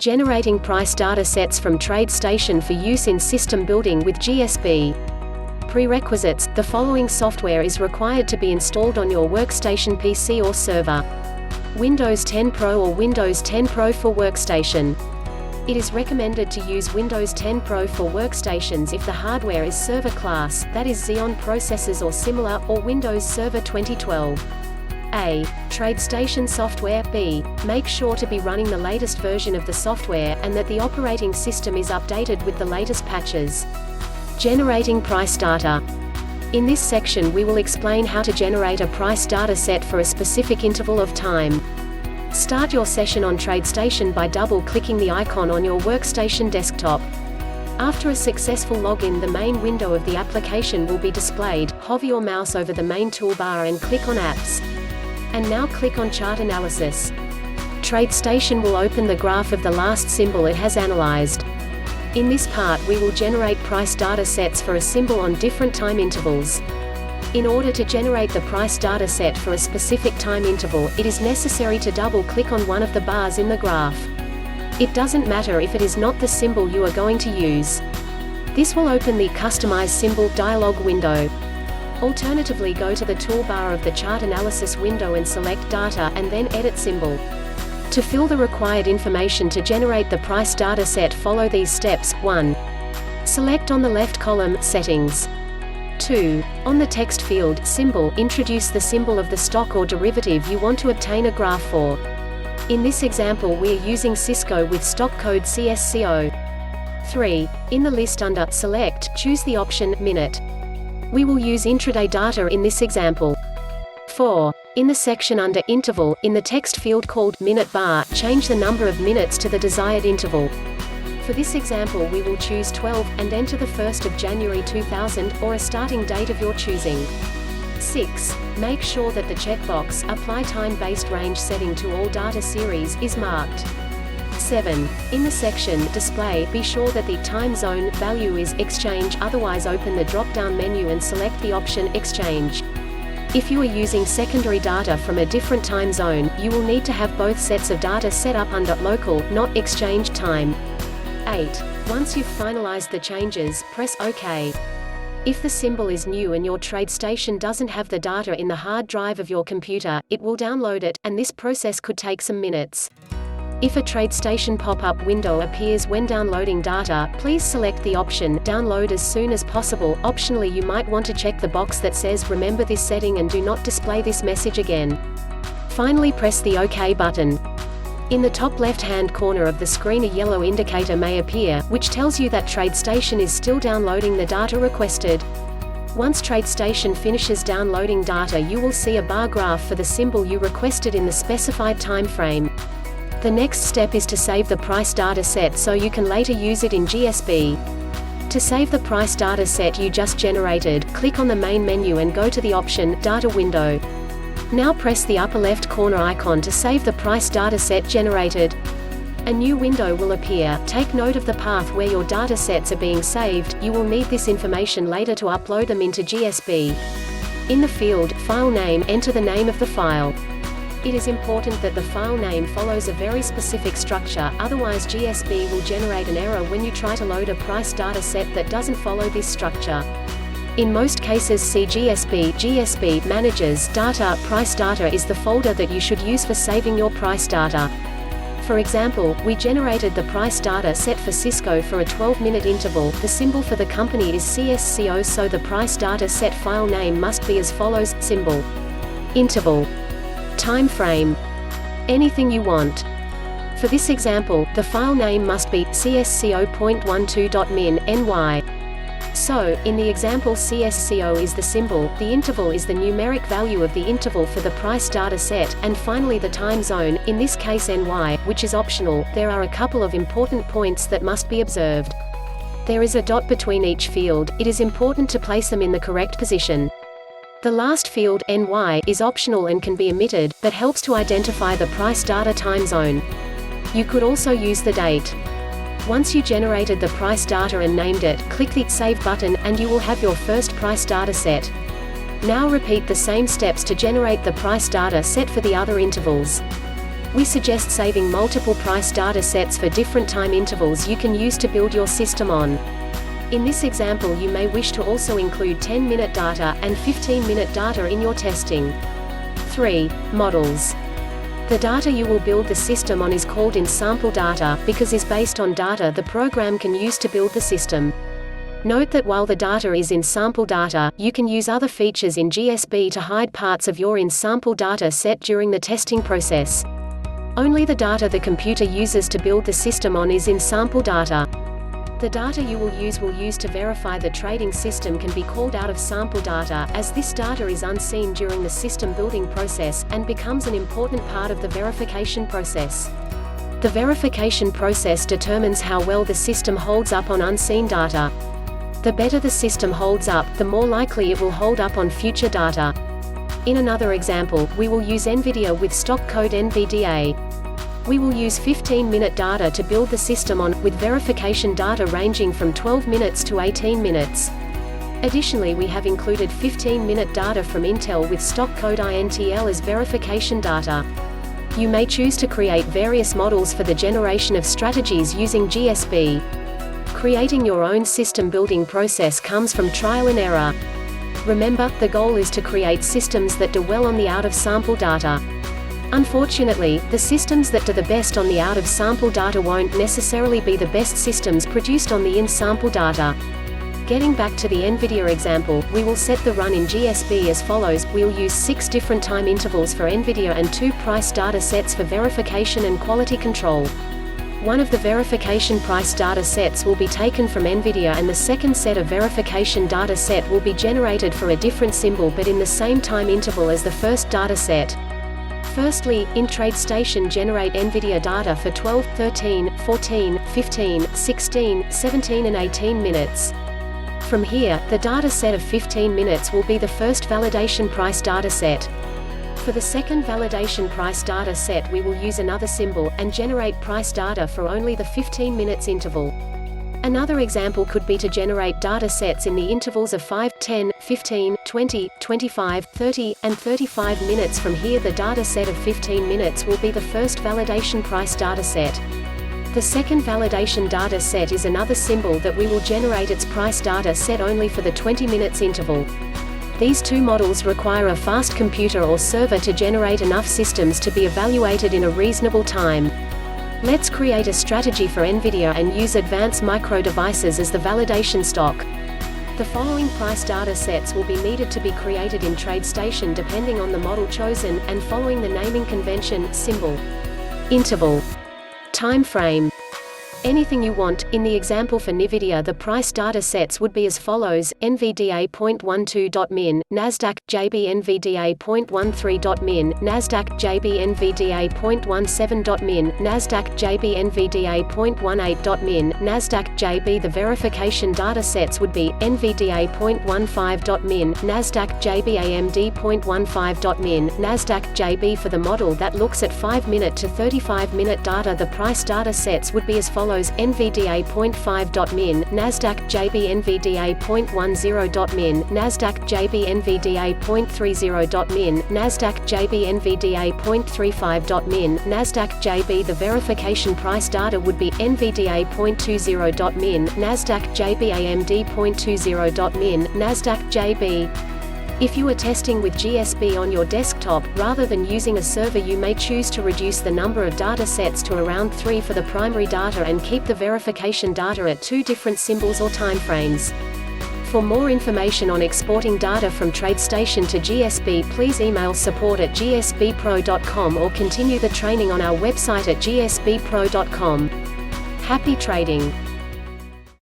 Generating price data sets from TradeStation for use in system building with GSB. Prerequisites: the following software is required to be installed on your workstation PC or server. Windows 10 Pro or Windows 10 Pro for workstation. It is recommended to use Windows 10 Pro for workstations if the hardware is server class, that is Xeon processors or similar, or Windows Server 2012. A. TradeStation software. B. Make sure to be running the latest version of the software, and that the operating system is updated with the latest patches. Generating price data. In this section we will explain how to generate a price data set for a specific interval of time. Start your session on TradeStation by double-clicking the icon on your workstation desktop. After a successful login, the main window of the application will be displayed. Hover your mouse over the main toolbar and click on Apps. And now click on Chart Analysis. TradeStation will open the graph of the last symbol it has analyzed. In this part we will generate price data sets for a symbol on different time intervals. In order to generate the price data set for a specific time interval, it is necessary to double-click on one of the bars in the graph. It doesn't matter if it is not the symbol you are going to use. This will open the Customize Symbol dialog window. Alternatively, go to the toolbar of the Chart Analysis window and select Data, and then Edit Symbol. To fill the required information to generate the price data set, follow these steps. 1. Select on the left column, Settings. 2. On the text field, Symbol, introduce the symbol of the stock or derivative you want to obtain a graph for. In this example we are using Cisco with stock code CSCO. 3. In the list under Select, choose the option Minute. We will use intraday data in this example. 4. In the section under Interval, in the text field called Minute Bar, change the number of minutes to the desired interval. For this example we will choose 12, and enter the 1st of January 2000, or a starting date of your choosing. 6. Make sure that the checkbox, Apply Time-Based Range Setting to All Data Series, is marked. 7. In the section Display, be sure that the time zone value is Exchange, otherwise open the drop-down menu and select the option Exchange. If you are using secondary data from a different time zone, you will need to have both sets of data set up under Local, not Exchange time. 8. Once you've finalized the changes, press OK. If the symbol is new and your TradeStation doesn't have the data in the hard drive of your computer, it will download it, and this process could take some minutes. If a TradeStation pop-up window appears when downloading data, please select the option Download as soon as possible. Optionally, you might want to check the box that says Remember this setting and do not display this message again. Finally, press the OK button. In the top left-hand corner of the screen a yellow indicator may appear, which tells you that TradeStation is still downloading the data requested. Once TradeStation finishes downloading data, you will see a bar graph for the symbol you requested in the specified time frame. The next step is to save the price data set so you can later use it in GSB. To save the price data set you just generated, click on the main menu and go to the option Data window. Now press the upper left corner icon to save the price data set generated. A new window will appear. Take note of the path where your data sets are being saved. You will need this information later to upload them into GSB. In the field File Name, enter the name of the file. It is important that the file name follows a very specific structure, otherwise GSB will generate an error when you try to load a price data set that doesn't follow this structure. In most cases see GSB. GSB manages data. Price data is the folder that you should use for saving your price data. For example, we generated the price data set for Cisco for a 12-minute interval. The symbol for the company is CSCO, so the price data set file name must be as follows: symbol, interval, time frame, anything you want. For this example, the file name must be csco.12.min.ny. So, in the example CSCO is the symbol, the interval is the numeric value of the interval for the price data set, and finally the time zone, in this case NY, which is optional. There are a couple of important points that must be observed. There is a dot between each field. It is important to place them in the correct position. The last field, NY, is optional and can be omitted, but helps to identify the price data time zone. You could also use the date. Once you generated the price data and named it, click the Save button, and you will have your first price data set. Now repeat the same steps to generate the price data set for the other intervals. We suggest saving multiple price data sets for different time intervals you can use to build your system on. In this example, you may wish to also include 10-minute data and 15-minute data in your testing. 3. Models. The data you will build the system on is called in-sample data, because is based on data the program can use to build the system. Note that while the data is in-sample data, you can use other features in GSB to hide parts of your in-sample data set during the testing process. Only the data the computer uses to build the system on is in-sample data. The data you will use to verify the trading system can be called out-of-sample data, as this data is unseen during the system building process, and becomes an important part of the verification process. The verification process determines how well the system holds up on unseen data. The better the system holds up, the more likely it will hold up on future data. In another example, we will use NVIDIA with stock code NVDA. We will use 15-minute data to build the system on, with verification data ranging from 12 minutes to 18 minutes. Additionally, we have included 15-minute data from Intel with stock code INTL as verification data. You may choose to create various models for the generation of strategies using GSB. Creating your own system building process comes from trial and error. Remember, the goal is to create systems that do well on the out-of-sample data. Unfortunately, the systems that do the best on the out-of-sample data won't necessarily be the best systems produced on the in-sample data. Getting back to the NVIDIA example, we will set the run in GSB as follows. We'll use 6 different time intervals for NVIDIA and 2 price data sets for verification and quality control. One of the verification price data sets will be taken from NVIDIA, and the second set of verification data set will be generated for a different symbol but in the same time interval as the first data set. Firstly, in TradeStation generate NVIDIA data for 12, 13, 14, 15, 16, 17 and 18 minutes. From here, the data set of 15 minutes will be the first validation price data set. For the second validation price data set, we will use another symbol, and generate price data for only the 15 minutes interval. Another example could be to generate data sets in the intervals of 5, 10, 15, 20, 25, 30, and 35 minutes. From here, the data set of 15 minutes will be the first validation price data set. The second validation data set is another symbol that we will generate its price data set only for the 20 minutes interval. These two models require a fast computer or server to generate enough systems to be evaluated in a reasonable time. Let's create a strategy for NVIDIA and use Advanced Micro Devices as the validation stock. The following price data sets will be needed to be created in TradeStation depending on the model chosen, and following the naming convention: symbol, interval, time frame. Anything you want. In the example for NVIDIA, the price data sets would be as follows: NVDA.12.min, NASDAQ, JB NVDA.13.min, NASDAQ, JB NVDA.17.min, NASDAQ, JB NVDA.18.min, NASDAQ, JB. The verification data sets would be NVDA.15.min, NASDAQ, JB AMD.15.min, NASDAQ, JB. For the model that looks at 5-minute to 35-minute data, the price data sets would be as follows: NVDA.5.min, NASDAQ, JB NVDA.10.min, NASDAQ, JB NVDA.30.min, NASDAQ, JB NVDA.35.min, NASDAQ, JB. The verification price data would be NVDA.20.min, NASDAQ, JB AMD.20.min, NASDAQ, JB. If you are testing with GSB on your desktop, rather than using a server, you may choose to reduce the number of data sets to around 3 for the primary data and keep the verification data at 2 different symbols or timeframes. For more information on exporting data from TradeStation to GSB, please email support@gsbpro.com or continue the training on our website at gsbpro.com. Happy trading!